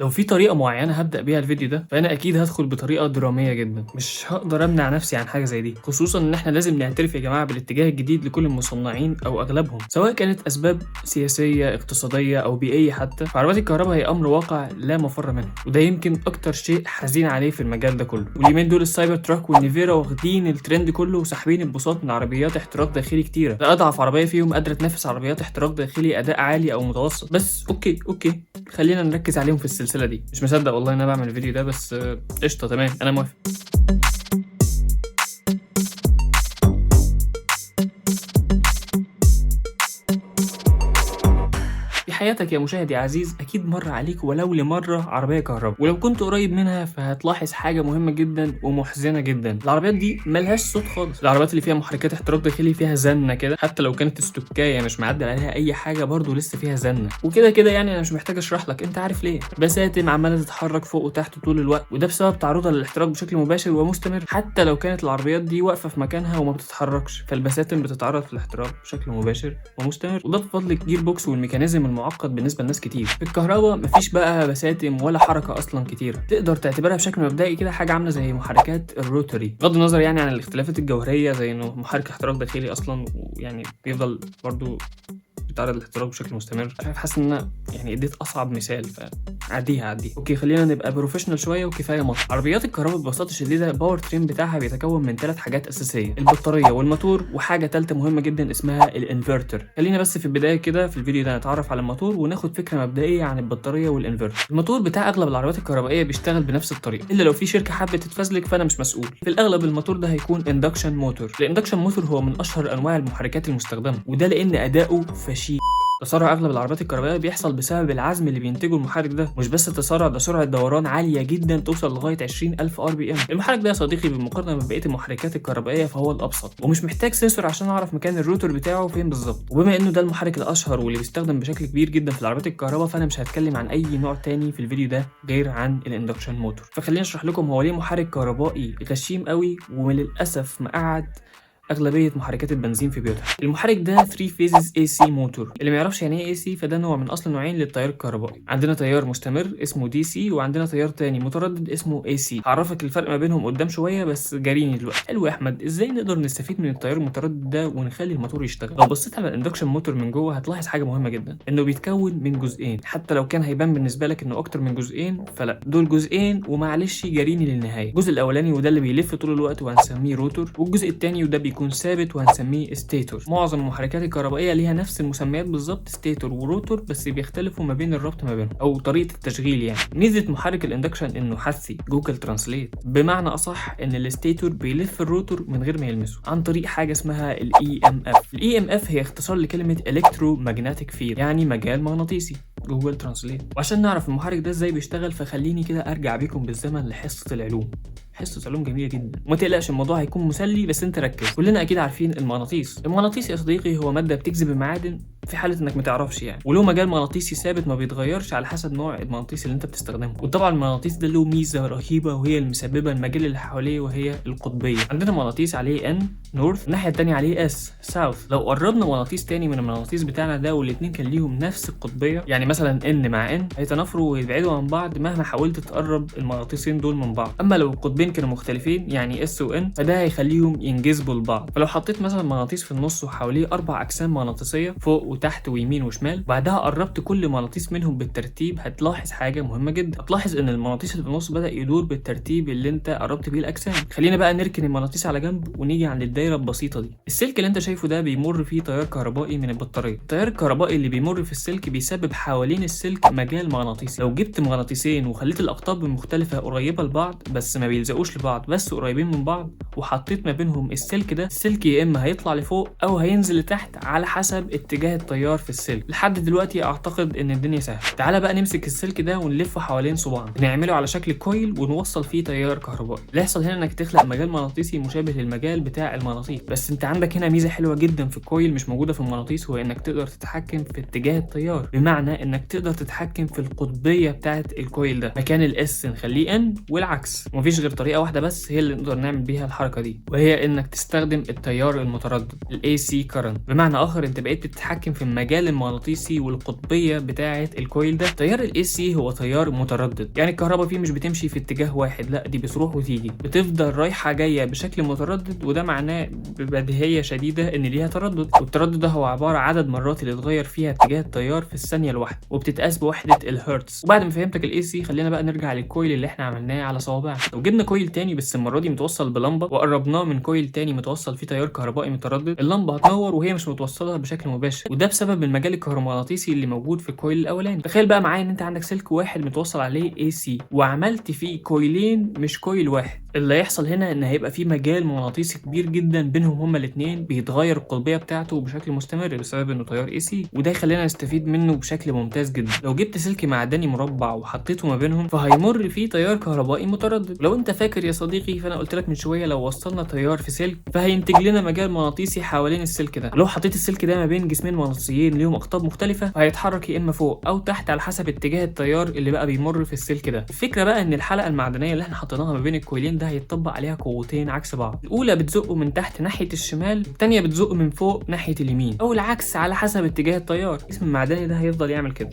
لو في طريقة معينة هبدأ بيها الفيديو ده فأنا أكيد هدخل بطريقة درامية جدا، مش هقدر أمنع نفسي عن حاجة زي دي، خصوصا إن إحنا لازم نعترف يا جماعة بالاتجاه الجديد لكل المصنعين أو أغلبهم، سواء كانت أسباب سياسية اقتصادية أو بيئية حتى. فعربيات الكهرباء هي أمر واقع لا مفر منه، وده يمكن أكتر شيء حزين عليه في المجال ده كله. واليومين دول السايبر تراك والنيفيرا واخدين الترند كله وساحبين البساط من عربيات احتراق داخلي كتيرة، ده أضعف عربية فيهم قادرة تنافس عربيات احتراق داخلي أداء عالي أو متوسط. بس أوكي خلينا نركز عليهم في السلسلة دي. مش مصدق والله ان انا بعمل الفيديو ده، بس قشطه تمام انا موافق. في حياتك يا مشاهد يا عزيز اكيد مر عليك ولو لمره عربيه كهرباء، ولو كنت قريب منها فهتلاحظ حاجه مهمه جدا ومحزنه جدا. العربيات دي ملهاش صوت خالص. العربيات اللي فيها محركات احتراق داخلي فيها زنه كده، حتى لو كانت استوكايه مش معدل عليها اي حاجه برضو لسه فيها زنه. وكده كده يعني انا مش محتاج اشرح لك، انت عارف ليه. بساتم عماله تتحرك فوق وتحت طول الوقت، وده بسبب تعرضها للاحتراق بشكل مباشر ومستمر. حتى لو كانت العربيات دي واقفه في مكانها وما بتتحركش، فالبساتم بتتعرض للاحتراق بشكل مباشر ومستمر، وده بفضل الجير بوكس والميكانيزم المعقد بالنسبه لناس كتير. في الكهرباء مفيش بقى بساتم ولا حركه اصلا كتيره، تقدر تعتبرها بشكل مبدئي كده حاجه عامله زي محركات الروتري، بغض النظر يعني عن الاختلافات الجوهريه، زي انه محرك احتراق داخلي اصلا ويعني بيفضل برضو بيتعرض للاحتراق بشكل مستمر. مش عارف، حاسس ان انا يعني اديت اصعب مثال فعديها. اوكي خلينا نبقى بروفيشنال شويه وكفايه مطر. عربيات الكهرباء ببساطه شديده الباور ترين بتاعها بيتكون من 3 حاجات اساسيه: البطاريه والموتور وحاجه ثالثه مهمه جدا اسمها الانفرتر. خلينا بس في البدايه كده في الفيديو ده نتعرف على الموتور وناخد فكره مبدئيه عن البطاريه والانفرتر. الموتور بتاع اغلب العربيات الكهربائيه بيشتغل بنفس الطريقه، الا لو في شركه حابه تتفزلك فانا مش مسؤول. في الاغلب الموتور ده هيكون اندكشن موتور. الاندكشن موتور هو من اشهر انواع المحركات المستخدمه، وده لان اداؤه فشيخ. تسارع اغلب العربيات الكهربائيه بيحصل بسبب العزم اللي بينتجه المحرك ده. مش بس التسارع، ده سرعه دوران عاليه جدا توصل لغايه 20000 ار بي ام. المحرك ده يا صديقي بالمقارنه ببقيه المحركات الكهربائيه فهو الابسط، ومش محتاج سنسور عشان اعرف مكان الروتور بتاعه فين بالظبط. وبما انه ده المحرك الاشهر واللي بيستخدم بشكل كبير جدا في العربيات الكهرباء، فانا مش هتكلم عن اي نوع تاني في الفيديو ده غير عن الاندكشن موتور. فخليني اشرح لكم هو ليه محرك كهربائي غشيم قوي وللاسف مقعد اغلبيه محركات البنزين في بيوتها. المحرك ده 3 فيزز اي سي موتور. اللي ما يعرفش يعني ايه اي سي، فده نوع من اصل نوعين للتيار الكهربائي. عندنا تيار مستمر اسمه دي سي، وعندنا تيار تاني متردد اسمه اي سي. هعرفك الفرق ما بينهم قدام شويه، بس جاريني دلوقتي. حلو يا احمد، ازاي نقدر نستفيد من التيار المتردد ده ونخلي الموتور يشتغل؟ لو بصيت على الاندكشن موتور من جوه هتلاحظ حاجه مهمه جدا، انه بيتكون من جزئين. حتى لو كان هيبان بالنسبه لك انه اكتر من جزئين، فلا، دول جزئين ومعلش جاريني للنهايه. الجزء الاولاني وده اللي بيلف طول الوقت وهنسميه روتور، والجزء الثاني وده بيكون ثابت وهنسميه ستيتور. معظم المحركات الكهربائيه ليها نفس المسميات بالظبط، ستيتور وروتور، بس بيختلفوا ما بين الربط ما بينهم او طريقه التشغيل. يعني ميزه محرك الاندكشن انه حثي، جوجل ترانسليت، بمعنى اصح ان الستيتور بيلف الروتور من غير ما يلمسه عن طريق حاجه اسمها الاي ام اف. الاي ام اف هي اختصار لكلمه الكترو ماجنتيك فيلد، يعني مجال مغناطيسي، جوجل ترانسليت. وعشان نعرف المحرك ده ازاي بيشتغل فخليني كده ارجع بيكم بالزمن لحصه العلوم. حصه علوم جميله جدا، وما تقلقش الموضوع هيكون مسلي، بس انت ركز. كلنا اكيد عارفين المغناطيس يا صديقي هو ماده بتجذب المعادن في حاله انك ما تعرفش يعني، وله مجال مغناطيسي ثابت ما بيتغيرش على حسب نوع المغناطيس اللي انت بتستخدمه. وطبعا المغناطيس ده له ميزه رهيبه وهي المسببه المجال اللي حواليه، وهي القطبيه. عندنا مغناطيس عليه ان نورث، الناحيه الثانيه عليه اس ساوث. لو قربنا مغناطيس تاني من المغناطيس بتاعنا ده والاثنين كان ليهم نفس القطبيه، يعني مثلا ان مع ان، هيتنافروا ويبعدوا عن بعض مهما حاولت تقرب المغناطيسين دول من بعض. اما لو القطبين كانوا مختلفين يعني اس وان، فده هيخليهم ينجذبوا لبعض. فلو حطيت مثلا مغناطيس في النص وحواليه 4 اجسام مغناطيسيه فوق وتحت ويمين وشمال، بعدها قربت كل مغناطيس منهم بالترتيب، هتلاحظ حاجه مهمه جدا. هتلاحظ ان المغناطيس اللي في النص بدا يدور بالترتيب اللي انت قربت بيه الاجسام. خلينا بقى نركن المغناطيس على جنب ونيجي عند الدايره البسيطه دي. السلك اللي انت شايفه ده بيمر فيه تيار كهربائي من البطاريه. التيار الكهربائي اللي بيمر في السلك بيسبب حوالين السلك مجال مغناطيسي. لو جبت مغناطيسين وخليت الاقطاب المختلفه قريبه لبعض بس ما بيلزقوش لبعض بس قريبين من بعض، وحطيت ما بينهم السلك ده، السلك يا اما هيطلع لفوق او هينزل لتحت على حسب اتجاه التيار في السلك. لحد دلوقتي اعتقد ان الدنيا سهله. تعالى بقى نمسك السلك ده ونلفه حوالين صباعنا، نعمله على شكل كويل ونوصل فيه تيار كهربائي. اللي يحصل هنا انك تخلق مجال مغناطيسي مشابه للمجال بتاع المغناطيس. بس انت عندك هنا ميزه حلوه جدا في الكويل مش موجوده في المغناطيس، هو انك تقدر تتحكم في اتجاه التيار، بمعنى انك تقدر تتحكم في القطبيه بتاعه الكويل ده. مكان الاس نخليه ان والعكس. ومفيش غير طريقه واحده بس هي اللي نقدر نعمل بيها الحركه دي، وهي انك تستخدم التيار المتردد الاي سي كارنت. بمعنى اخر انت بقيت بتتحكم بيتحكم في المجال المغناطيسي والقطبيه بتاعه الكويل ده. تيار الاي سي هو تيار متردد، يعني الكهرباء فيه مش بتمشي في اتجاه واحد، لا دي بتروح وتيجي، بتفضل رايحه جايه بشكل متردد، وده معناه ببديهيه شديده ان ليها تردد، والتردد ده هو عباره عن عدد مرات اللي اتغير فيها اتجاه التيار في الثانيه الواحده، وبتتقاس بوحده الهرتز. وبعد ما فهمتك الاي سي خلينا بقى نرجع للكويل اللي احنا عملناه على صوابعنا. لو جبنا كويل تاني بس المره دي متوصل بلمبه وقربناه من كويل تاني متوصل فيه تيار كهربائي متردد، اللمبه هتنور وهي مش متوصله بشكل مباشر، وده بسبب المجال الكهرومغناطيسي اللي موجود في الكويل الاولاني. تخيل بقى معايا ان انت عندك سلك واحد متوصل عليه اي سي وعملت فيه كويلين مش كويل واحد. اللي هيحصل هنا ان هيبقى في مجال مغناطيسي كبير جدا بينهم هما الاثنين، بيتغير القطبيه بتاعته بشكل مستمر بسبب انه تيار اي سي، وده يخلينا نستفيد منه بشكل ممتاز جدا. لو جبت سلك معدني مربع وحطيته ما بينهم فهيمر فيه تيار كهربائي متردد. لو انت فاكر يا صديقي فانا قلت لك من شويه لو وصلنا تيار في سلك فهينتج لنا مجال مغناطيسي حوالين السلك ده. لو حطيت السلك ده ما بين جسمين مغناطيسيين ليهم اقطاب مختلفه هيتحرك يا اما فوق او تحت على حسب اتجاه التيار اللي بقى بيمر في السلك ده. الفكره بقى ان الحلقه المعدنيه اللي احنا حطيناها ما بين الكويلين ده هيتطبق عليها قوتين عكس بعض، الاولى بتزقه من تحت ناحيه الشمال، الثانيه بتزقه من فوق ناحيه اليمين، او العكس على حسب اتجاه التيار. الجسم المعدني ده هيفضل يعمل كده،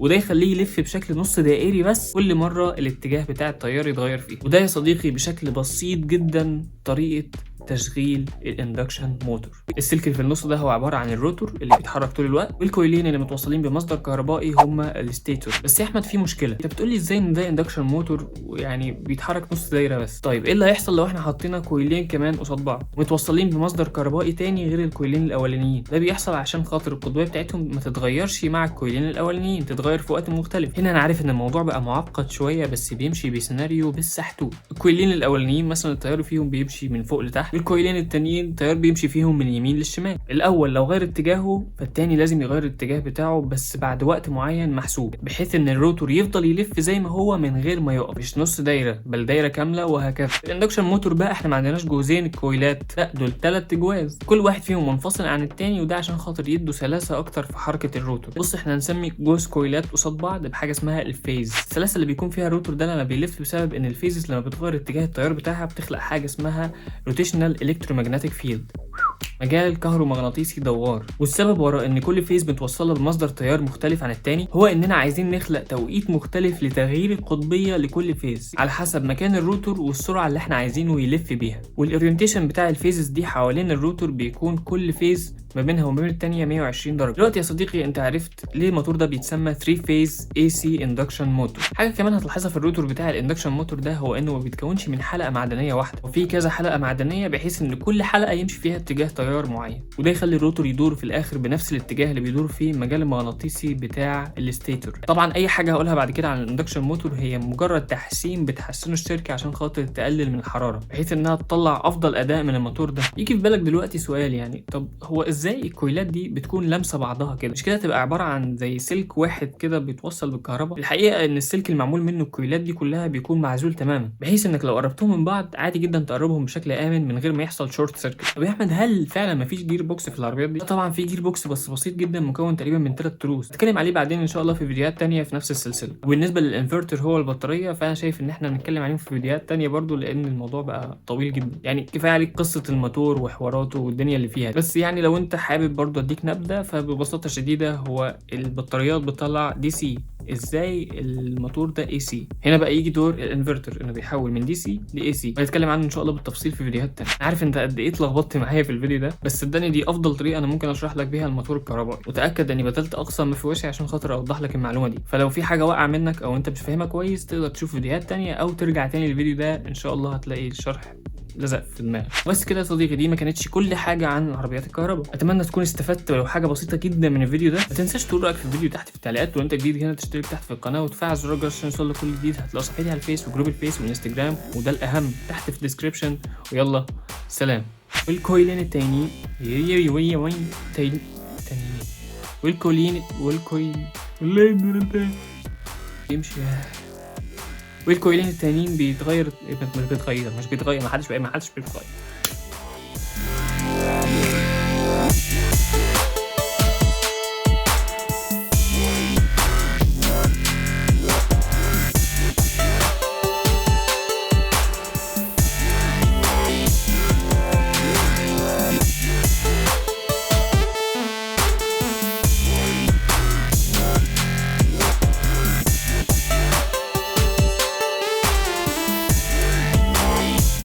وده يخليه يلف بشكل نص دائري بس كل مره الاتجاه بتاع التيار يتغير فيه. وده يا صديقي بشكل بسيط جدا طريقه تشغيل الاندكشن موتور. السلك اللي في النص ده هو عباره عن الروتور اللي بيتحرك طول الوقت، والكويلين اللي متوصلين بمصدر كهربائي هما الستيتور. بس يا احمد في مشكله، انت بتقول لي ازاي ان ده اندكشن موتور يعني بيتحرك نص دايره بس؟ طيب ايه اللي هيحصل لو احنا حطينا كويلين كمان قصاد بعض متوصلين بمصدر كهربائي تاني غير الكويلين الاولانيين؟ ده بيحصل عشان خاطر القطبيه بتاعتهم ما تتغيرش مع الكويلين الاولانيين، تتغير في وقت مختلف. هنا انا عارف ان الموضوع بقى معقد شويه بس بيمشي بسيناريو بالسحتوت. الكويلين الاولانيين مثلا التيار فيهم بيمشي من فوق لتحت، والكويلين التانيين التيار بيمشي فيهم من اليمين للشمال. الاول لو غير اتجاهه فالتاني لازم يغير الاتجاه بتاعه بس بعد وقت معين محسوب، بحيث ان الروتور يفضل يلف زي ما هو من غير ما يقف، مش نص دايره بل دايره كامله وهكذا. الاندكشن موتور بقى احنا ما عندناش جوزين الكويلات، لا دول 3 جواز كل واحد فيهم منفصل عن التاني، وده عشان خاطر يدوا سلاسه اكتر في حركه الروتور. بص احنا هنسمي جوز كويلات قصاد بعض بحاجه اسمها الفيز. السلاسه اللي بيكون فيها الروتور ده لما بيلف بسبب ان الفيزز لما بتغير اتجاه التيار بتاعها بتخلق حاجه اسمها روتيشنال الكترومagnetic فيلد، مجال كهرومغناطيسي دوار. والسبب وراء ان كل فيز متوصله بمصدر تيار مختلف عن التاني هو اننا عايزين نخلق توقيت مختلف لتغيير القطبيه لكل فيز على حسب مكان الروتور والسرعه اللي احنا عايزينه يلف بيها. والاورينتيشن بتاع الفيزز دي حوالين الروتور بيكون كل فيز ما بينها وما بين الثانيه 120 درجه. دلوقتي يا صديقي انت عرفت ليه الموتور ده بيتسمى 3 فيز اي سي اندكشن موتور. حاجه كمان هتلاحظها في الروتور بتاع الاندكشن موتور ده هو انه ما بيتكونش من حلقه معدنيه واحده، وفي كذا حلقه معدنيه بحيث ان كل حلقه يمشي فيها اتجاه تيار معين، وده يخلي الروتور يدور في الاخر بنفس الاتجاه اللي بيدور فيه المجال المغناطيسي بتاع الستيتور. طبعا اي حاجه هقولها بعد كده عن الاندكشن موتور هي مجرد تحسين بتحسنه الشركه عشان خاطر تقلل من الحراره بحيث انها تطلع افضل اداء من الموتور ده. يجي في بالك دلوقتي سؤال، يعني طب هو ازاي الكويلات دي بتكون لامسه بعضها كده؟ مش كده تبقى عباره عن زي سلك واحد كده بيتوصل بالكهرباء؟ الحقيقه ان السلك المعمول منه الكويلات دي كلها بيكون معزول تماما بحيث انك لو قربتهم من بعض عادي جدا تقربهم بشكل امن من غير ما يحصل شورت سيركت. طب يا احمد هل فعلا مفيش جير بوكس في العربيات دي؟ طبعا في جير بوكس بس بسيط جدا مكون تقريبا من 3 تروس، هنتكلم عليه بعدين ان شاء الله في فيديوهات تانية في نفس السلسله. وبالنسبه للانفرتر هو البطاريه فانا شايف ان احنا نتكلم عليهم في فيديوهات تانية برضو لان الموضوع بقى طويل جدا، يعني كفايه عليك قصه الموتور وحواراته والدنيا اللي فيها. بس يعني لو انت حابب برضو اديك نبذه فببساطه شديده هو البطاريات بتطلع دي سي، ازاي الموتور ده اي سي؟ هنا بقى يجي دور الانفرتر انه بيحول من دي سي لاي سي، وهنتكلم عنه ان شاء الله بالتفصيل في فيديوهات تانية. عارف انت قد ايه اتلخبطت معايا في الفيديو ده، بس صدقني دي افضل طريقه انا ممكن اشرح لك بيها الموتور الكهربائي، وتاكد اني بذلت اقصى ما في وسعي عشان خاطر اوضح لك المعلومه دي. فلو في حاجه واقعه منك او انت مش فاهمها كويس تقدر تشوف فيديوهات تانية او ترجع تاني للفيديو ده ان شاء الله هتلاقي الشرح لزق في دماغك. بس كده يا صديقي دي ما كانتش كل حاجه عن عربيات الكهرباء، اتمنى تكون استفدت ولو حاجه بسيطه جدا من الفيديو ده. ما تنساش تقول رايك في الفيديو تحت في التعليقات، وانت جديد هنا تشترك تحت في القناه وتفعل زر الجرس عشان يوصلك كل جديد. هتلاقوا صفحتي على الفيس وجروب الفيس والانستجرام وده الاهم تحت في الديسكربشن. ويلا سلام. والكويلين التانيين يمشي والكويلين التانيين بيتغير، مش بيتغير، ما حدش بيتغير.